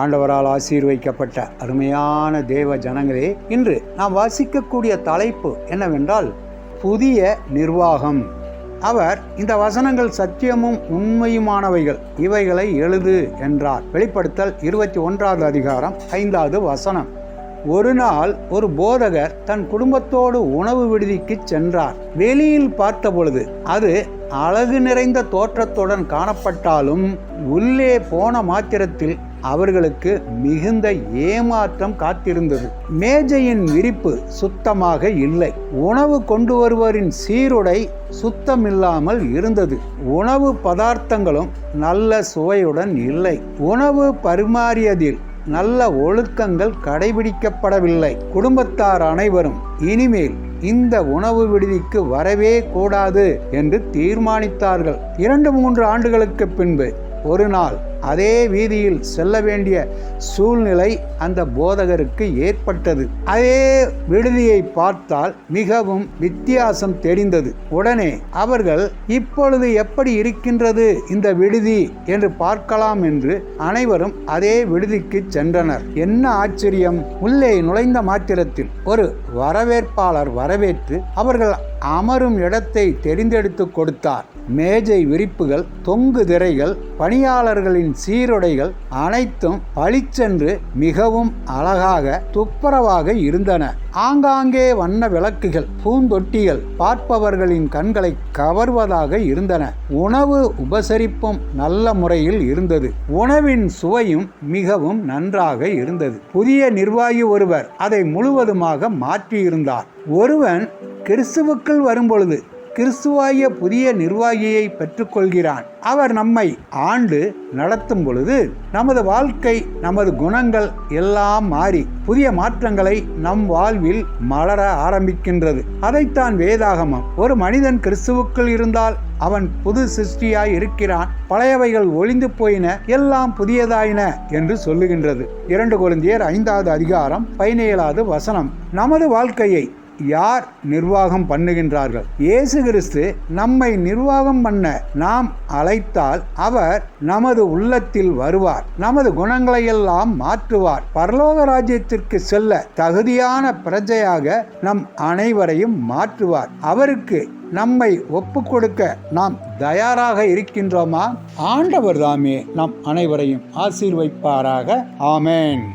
ஆண்டவரால் ஆசீர்வதிக்கப்பட்ட அருமையான தேவ ஜனங்களே, இன்று நாம் வாசிக்கக்கூடிய தலைப்பு என்னவென்றால் புதிய நிர்வாகம். அவர் இந்த வசனங்கள் சத்தியமும் உண்மையுமானவைகள், இவைகளை எழுது என்றார். வெளிப்படுத்தல் 21வது அதிகாரம் 5வது வசனம். ஒரு நாள் ஒரு போதகர் தன் குடும்பத்தோடு உணவு விடுதிக்கு சென்றார். வெளியில் பார்த்த பொழுது அது அழகு நிறைந்த தோற்றத்துடன் காணப்பட்டாலும் உள்ளே போன மாத்திரத்தில் அவர்களுக்கு மிகுந்த ஏமாற்றம் காத்திருந்தது. மேஜையின் விரிப்பு சுத்தமாக இல்லை. உணவு கொண்டு வருவரின் சீருடை சுத்தமில்லாமல் இருந்தது. உணவு பதார்த்தங்களும் நல்ல சுவையுடன் இல்லை. உணவு பரிமாறியதில் நல்ல ஒழுக்கங்கள் கடைபிடிக்கப்படவில்லை. குடும்பத்தார் அனைவரும் இனிமேல் இந்த உணவு விடுதிக்கு வரவே கூடாது என்று தீர்மானித்தார்கள். 2-3 ஆண்டுகளுக்கு பின்பு ஒரு நாள் அதே வீதியில் செல்ல வேண்டிய சூழ்நிலை அந்த போதகருக்கு ஏற்பட்டது. அதே விடுதியை பார்த்தால் மிகவும் வித்தியாசம் தெரிந்தது. உடனே அவர்கள் இப்பொழுது எப்படி இருக்கின்றது இந்த விடுதி என்று பார்க்கலாம் என்று அனைவரும் அதே விடுதிக்கு சென்றனர். என்ன ஆச்சரியம்! உள்ளே நுழைந்த மாத்திரத்தில் ஒரு வரவேற்பாளர் வரவேற்று அவர்கள் அமரும் இடத்தை தெரிந்தெடுத்து கொடுத்தார். மேஜை விரிப்புகள், தொங்கு திரைகள், பணியாளர்களின் சீருடைகள் அனைத்தும் பளிச்சென்று மிகவும் அழகாக துப்புரவாக இருந்தன. ஆங்காங்கே வண்ண விளக்குகள், பூந்தொட்டிகள் பார்ப்பவர்களின் கண்களை கவர்வதாக இருந்தன. உணவு உபசரிப்பும் நல்ல முறையில் இருந்தது. உணவின் சுவையும் மிகவும் நன்றாக இருந்தது. புதிய நிர்வாகி ஒருவர் அதை முழுவதுமாக மாற்றியிருந்தார். ஒருவன் கிறிஸ்துவுக்குள் வரும்பொழுது கிறிஸ்துவாகிய புதிய நிர்வாகியை பெற்றுக்கொள்கிறான். அவர் நம்மை ஆண்டு நடத்தும் பொழுது நமது வாழ்க்கை, நமது குணங்கள் எல்லாம் மாறி புதிய மாற்றங்களை நம் வாழ்வில் மலர ஆரம்பிக்கின்றது. அதைத்தான் வேதாகமம் ஒரு மனிதன் கிறிஸ்துவுக்குள் இருந்தால் அவன் புது சிருஷ்டியாய் இருக்கிறான், பழையவைகள் ஒளிந்து போயின, எல்லாம் புதியதாயின என்று சொல்லுகின்றது. 2 கொரிந்தியர் 5வது அதிகாரம் 17வது வசனம். நமது வாழ்க்கையை யார் நிர்வாகம் பண்ணுகின்றார்கள்? இயேசு கிறிஸ்து நம்மை நிர்வாகம் பண்ண நாம் அழைத்தால் அவர் நமது உள்ளத்தில் வருவார், நமது குணங்களை எல்லாம் மாற்றுவார். பரலோக ராஜ்யத்திற்கு செல்ல தகுதியான பிரஜையாக நம் அனைவரையும் மாற்றுவார். அவருக்கு நம்மை ஒப்பு கொடுக்க நாம் தயாராக இருக்கின்றோமா? ஆண்டவர் தாமே நம் அனைவரையும் ஆசீர்வதிப்பாராக. ஆமென்.